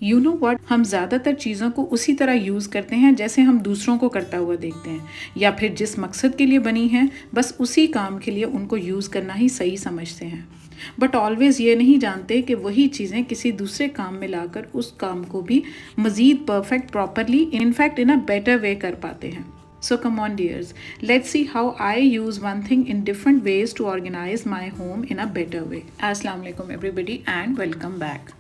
You know what, हम ज़्यादातर चीज़ों को उसी तरह यूज़ करते हैं जैसे हम दूसरों को करता हुआ देखते हैं, या फिर जिस मकसद के लिए बनी है बस उसी काम के लिए उनको यूज़ करना ही सही समझते हैं। बट ऑलवेज़ ये नहीं जानते कि वही चीज़ें किसी दूसरे काम में लाकर उस काम को भी मज़ीद perfect, properly, in fact in a better way कर पाते हैं। So come on dears, let's see how I use one thing in different ways to organize my home in a better way. Assalamu alaikum everybody and welcome back.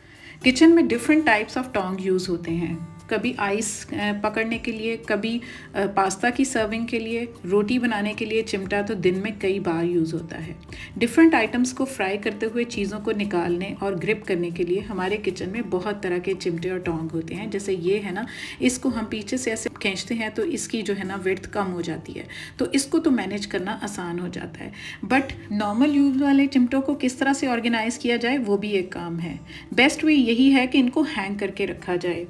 Kitchen में different types of Tong use होते हैं, कभी ice पकड़ने के लिए, कभी pasta की serving के लिए, रोटी बनाने के लिए चिमटा तो दिन में कई बार यूज़ होता है। डिफरेंट आइटम्स को फ्राई करते हुए चीज़ों को निकालने और ग्रिप करने के लिए हमारे किचन में बहुत तरह के चिमटे और टोंग होते हैं। जैसे ये है ना, इसको हम पीछे से ऐसे खींचते हैं तो इसकी जो है ना विड्थ कम हो जाती है, तो इसको तो मैनेज करना आसान हो जाता है। बट नॉर्मल यूज वाले चिमटों को किस तरह से ऑर्गेनाइज किया जाए वो भी एक काम है। बेस्ट वे यही है कि इनको हैंग करके रखा जाए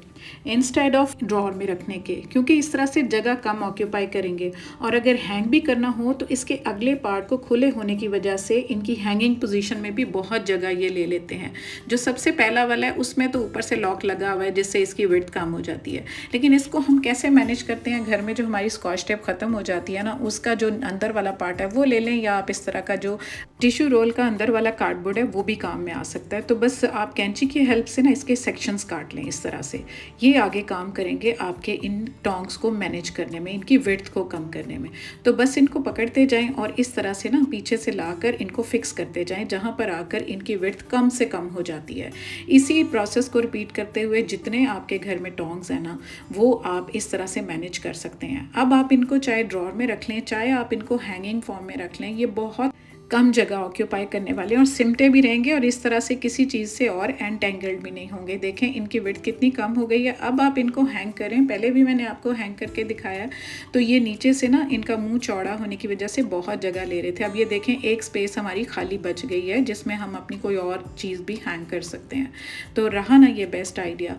इंस्टेड ऑफ ड्रॉर में रखने के, क्योंकि इस तरह से जगह कम ऑक्यूपाई करेंगे। और अगर हैंग भी करना हो तो इसके अगले पार्ट को खुले होने की वजह से इनकी हैंगिंग पोजीशन में भी बहुत जगह ये ले लेते हैं। जो सबसे पहला वाला है उसमें तो ऊपर से लॉक लगा हुआ है जिससे इसकी विड्थ कम हो जाती है, लेकिन इसको हम कैसे मैनेज करते हैं? घर में जो हमारी स्कॉच टेप ख़त्म हो जाती है ना, उसका जो अंदर वाला पार्ट है वो ले लें, या आप इस तरह का जो टिश्यू रोल का अंदर वाला कार्डबोर्ड है वो भी काम में आ सकता है। तो बस आप कैंची की हेल्प से ना इसके सेक्शंस काट लें इस तरह से। ये आगे काम करेंगे आपके इन टोंग्स को मैनेज करने में, इनकी विड्थ को कम करने में। तो बस इनको पकड़ते जाएं और इस तरह से ना पीछे से लाकर इनको फिक्स करते जाएं, जहां पर आकर इनकी विड्थ कम से कम हो जाती है। इसी प्रोसेस को रिपीट करते हुए जितने आपके घर में टोंग्स हैं ना, वो आप इस तरह से मैनेज कर सकते हैं। अब आप इनको चाहे ड्रॉर में रख लें, चाहे आप इनको हैंगिंग फॉर्म में रख लें, ये बहुत कम जगह ऑक्यूपाई करने वाले और सिमटे भी रहेंगे और इस तरह से किसी चीज़ से और एंटेंगल्ड भी नहीं होंगे। देखें इनकी विड्थ कितनी कम हो गई है। अब आप इनको हैंग करें, पहले भी मैंने आपको हैंग करके दिखाया, तो ये नीचे से ना इनका मुंह चौड़ा होने की वजह से बहुत जगह ले रहे थे। अब ये देखें एक स्पेस हमारी खाली बच गई है जिसमें हम अपनी कोई और चीज़ भी हैंग कर सकते हैं। तो रहा ना ये बेस्ट आइडिया।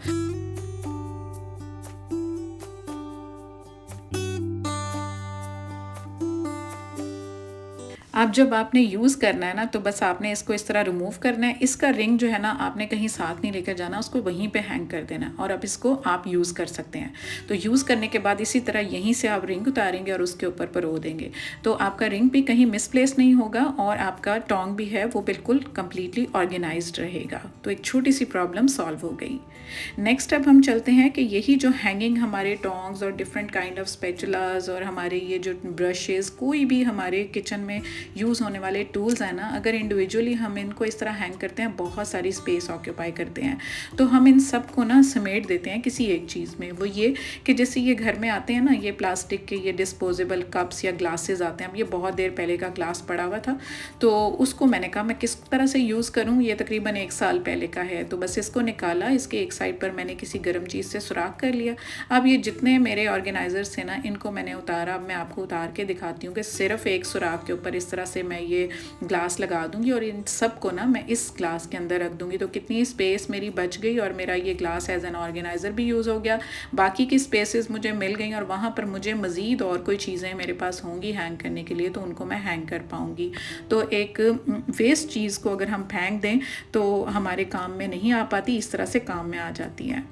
अब जब आपने यूज़ करना है ना, तो बस आपने इसको इस तरह रिमूव करना है। इसका रिंग जो है ना आपने कहीं साथ नहीं लेकर जाना, उसको वहीं पे हैंग कर देना और अब इसको आप यूज़ कर सकते हैं। तो यूज़ करने के बाद इसी तरह यहीं से आप रिंग उतारेंगे और उसके ऊपर परो देंगे, तो आपका रिंग भी कहीं मिसप्लेस नहीं होगा और आपका टोंग भी है वो बिल्कुल कम्प्लीटली ऑर्गेनाइज्ड रहेगा। तो एक छोटी सी प्रॉब्लम सॉल्व हो गई। नेक्स्ट अब हम चलते हैं कि यही जो हैंगिंग हमारे टोंग्स और डिफरेंट काइंड ऑफ स्पैचुलास और हमारे ये जो ब्रशेस, कोई भी हमारे किचन में यूज़ होने वाले टूल्स हैं ना, अगर इंडिविजुअली हम इनको इस तरह हैंग करते हैं बहुत सारी स्पेस ऑक्यूपाई करते हैं, तो हम इन सब को ना समेट देते हैं किसी एक चीज़ में। वो ये कि जैसे ये घर में आते हैं ना, ये प्लास्टिक के ये डिस्पोजेबल कप्स या ग्लासेस आते हैं। अब ये बहुत देर पहले का ग्लास पड़ा हुआ था, तो उसको मैंने कहा मैं किस तरह से यूज़ करूँ, ये तकरीबन 1 साल पहले का है। तो बस इसको निकाला, इसके एक साइड पर मैंने किसी गर्म चीज़ से सुराख कर लिया। अब ये जितने मेरे ऑर्गेनाइजर्स थे ना, इनको मैंने उतारा। अब मैं आपको उतार के दिखाती हूँ कि सिर्फ एक सुराख के ऊपर इस तरह से मैं ये ग्लास लगा दूंगी और इन सब को ना मैं इस ग्लास के अंदर रख दूंगी। तो कितनी स्पेस मेरी बच गई और मेरा ये ग्लास एज एन ऑर्गेनाइज़र भी यूज़ हो गया। बाकी की स्पेसेस मुझे मिल गई और वहाँ पर मुझे मज़ीद और कोई चीज़ें मेरे पास होंगी हैंग करने के लिए, तो उनको मैं हैंग कर पाऊँगी। तो एक वेस्ट चीज़ को अगर हम फेंक दें तो हमारे काम में नहीं आ पाती, इस तरह से काम में आ जाती है।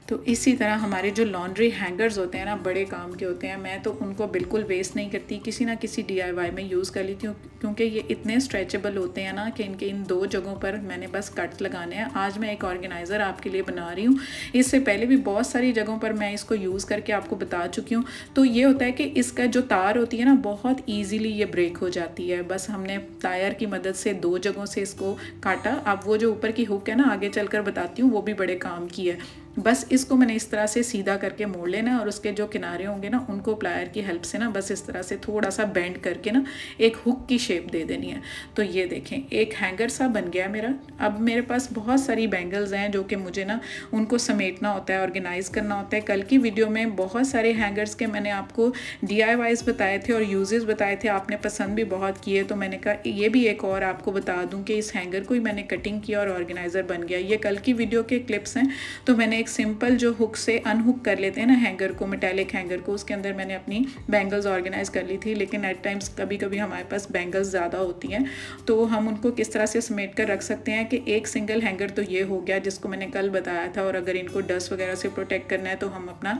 तो इसी तरह हमारे जो लॉन्ड्री हैंगर्स होते हैं ना, बड़े काम के होते हैं। मैं तो उनको बिल्कुल वेस्ट नहीं करती, किसी ना किसी DIY में यूज़ कर लेती हूँ, क्योंकि ये इतने स्ट्रेचेबल होते हैं ना कि इनके इन 2 जगहों पर मैंने बस कट्स लगाने हैं। आज मैं एक ऑर्गेनाइज़र आपके लिए बना रही हूँ, इससे पहले भी बहुत सारी जगहों पर मैं इसको यूज़ करके आपको बता चुकी हूँ। तो ये होता है कि इसका जो तार होती है ना, बहुत ईजीली ये ब्रेक हो जाती है। बस हमने टायर की मदद से 2 जगहों से इसको काटा। अब वो जो ऊपर की हुक है ना, आगे चलकर बताती हूँ, वो भी बड़े काम की है। बस इसको मैंने इस तरह से सीधा करके मोड़ लेना है और उसके जो किनारे होंगे ना, उनको प्लायर की हेल्प से ना बस इस तरह से थोड़ा सा बेंड करके ना एक हुक की शेप दे देनी है। तो ये देखें एक हैंगर सा बन गया मेरा। अब मेरे पास बहुत सारी बैंगल्स हैं जो कि मुझे ना उनको समेटना होता है, ऑर्गेनाइज़ करना होता है। कल की वीडियो में बहुत सारे हैंगर्स के मैंने आपको DIYs बताए थे और यूजेस बताए थे, आपने पसंद भी बहुत किए। तो मैंने कहा ये भी एक और आपको बता दूँ कि इस हैंगर को ही मैंने कटिंग किया और ऑर्गेनाइज़र बन गया। ये कल की वीडियो के क्लिप्स हैं, तो मैंने एक सिंपल जो हुक से अनहुक कर लेते हैं ना हैंगर को, मेटालिक हैंगर को, उसके अंदर मैंने अपनी बैंगल्स ऑर्गेनाइज कर ली थी। लेकिन एट टाइम्स कभी कभी हमारे पास बैंगल्स ज़्यादा होती हैं, तो हम उनको किस तरह से समेट कर रख सकते हैं कि एक सिंगल हैंगर तो ये हो गया जिसको मैंने कल बताया था। और अगर इनको डस्ट वगैरह से प्रोटेक्ट करना है तो हम अपना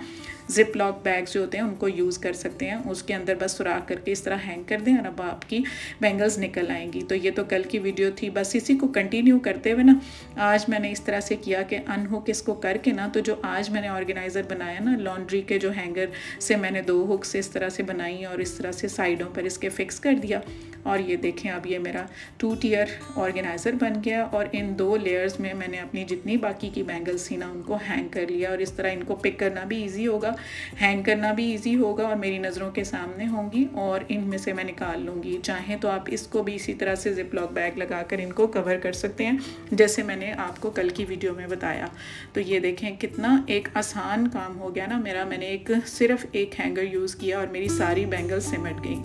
जिप लॉक बैग्स जो होते हैं उनको यूज़ कर सकते हैं, उसके अंदर बस सुराख करके इस तरह हैंग कर दें और अब आपकी बैंगल्स निकल आएंगी। तो ये तो कल की वीडियो थी, बस इसी को कंटिन्यू करते हुए ना आज मैंने इस तरह से किया कि अनहुक इसको करके ना, तो जो आज मैंने ऑर्गेनाइज़र बनाया ना लॉन्ड्री के जो हैंगर से मैंने 2 हुक्स इस तरह से बनाई और इस तरह से साइडों पर इसके फिक्स कर दिया। और ये देखें अब ये मेरा 2 टियर ऑर्गेनाइज़र बन गया और इन 2 लेयर्स में मैंने अपनी जितनी बाकी की बैंगल्स थी ना उनको हैंग कर लिया। और इस तरह इनको पिक करना भी ईजी होगा, हैंग करना भी ईजी होगा और मेरी नज़रों के सामने होंगी और इनमें से मैं निकाल लूँगी। चाहें तो आप इसको भी इसी तरह से जिप लॉक बैग लगाकर इनको कवर कर सकते हैं जैसे मैंने आपको कल की वीडियो में बताया। तो ये देखें कितना एक आसान काम हो गया ना मेरा। मैंने सिर्फ एक हैंगर यूज़ किया और मेरी सारी बैंगल्स सिमट गई।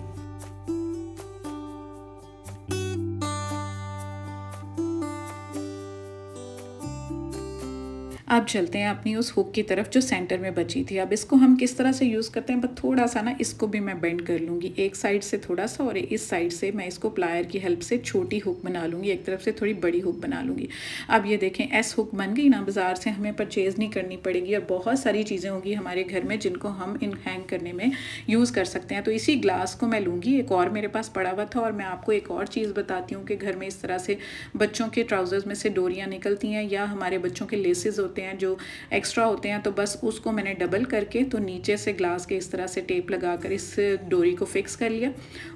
अब चलते हैं अपनी उस हुक की तरफ जो सेंटर में बची थी। अब इसको हम किस तरह से यूज़ करते हैं, बस थोड़ा सा ना इसको भी मैं बेंड कर लूँगी एक साइड से थोड़ा सा और इस साइड से मैं इसको प्लायर की हेल्प से छोटी हुक बना लूँगी, एक तरफ से थोड़ी बड़ी हुक बना लूँगी। अब ये देखें एस हुक बन गई ना, बाज़ार से हमें परचेज़ नहीं करनी पड़ेगी और बहुत सारी चीज़ें होंगी हमारे घर में जिनको हम इन हैंग करने में यूज़ कर सकते हैं। तो इसी ग्लास को मैं लूँगी, एक और मेरे पास पड़ा हुआ था। और मैं आपको एक और चीज़ बताती हूँ कि घर में इस तरह से बच्चों के ट्राउज़र्स में से डोरियाँ निकलती हैं या हमारे बच्चों के लेसेस होते हैं जो एक्स्ट्रा होते हैं, तो बस उसको मैंने डबल करके तो नीचे से ग्लास के इस तरह से टेप लगाकर इस डोरी को फिक्स कर लिया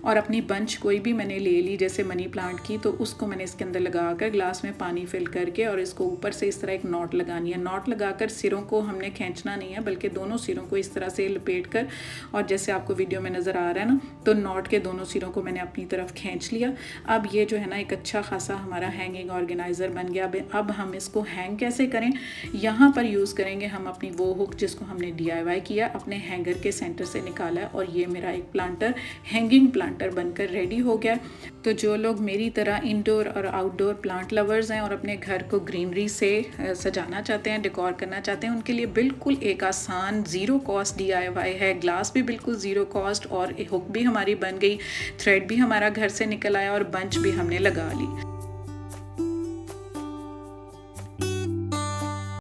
और अपनी बंच कोई भी मैंने ले ली जैसे मनी प्लांट की, तो उसको मैंने इसके अंदर लगाकर ग्लास में पानी फिल करके और इसको ऊपर से इस तरह एक नॉट लगानी है। नॉट लगाकर सिरों को हमने खींचना नहीं है बल्कि दोनों सिरों को इस तरह से लपेट कर, और जैसे आपको वीडियो में नज़र आ रहा है ना, तो नॉट के दोनों सिरों को मैंने अपनी तरफ खींच लिया। अब ये जो है ना एक अच्छा खासा हमारा हैंगिंग ऑर्गेनाइज़र बन गया। अब हम इसको हैंग कैसे करें, यहाँ पर यूज़ करेंगे हम अपनी वो हुक जिसको हमने DIY किया, अपने हैंगर के सेंटर से निकाला है और ये मेरा एक प्लांटर हैंगिंग प्लांटर बनकर रेडी हो गया। तो जो लोग मेरी तरह इंडोर और आउटडोर प्लांट लवर्स हैं और अपने घर को ग्रीनरी से सजाना चाहते हैं, डेकोर करना चाहते हैं, उनके लिए बिल्कुल एक आसान ज़ीरो कॉस्ट DIY है। ग्लास भी बिल्कुल ज़ीरो कॉस्ट और हुक भी हमारी बन गई, थ्रेड भी हमारा घर से निकल आया और बंच भी हमने लगा ली।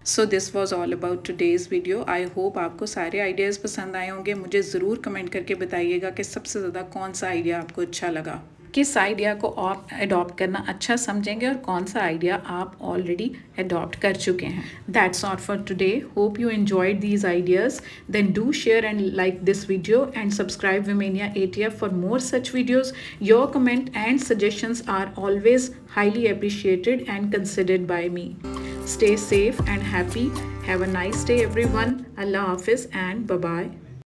So this was all about today's video. I hope आपको सारे आइडियाज़ पसंद आए होंगे। मुझे ज़रूर कमेंट करके बताइएगा कि सबसे ज़्यादा कौन सा आइडिया आपको अच्छा लगा, किस आइडिया को आप अडॉप्ट करना अच्छा समझेंगे और कौन सा आइडिया आप ऑलरेडी अडॉप्ट कर चुके हैं। That's all for today. Hope you enjoyed these ideas. Then do share and like this video and subscribe Womania ATF for more such videos. Your comment and suggestions are always highly appreciated and considered by me. Stay safe and happy. Have a nice day everyone. Allah Hafiz and bye-bye.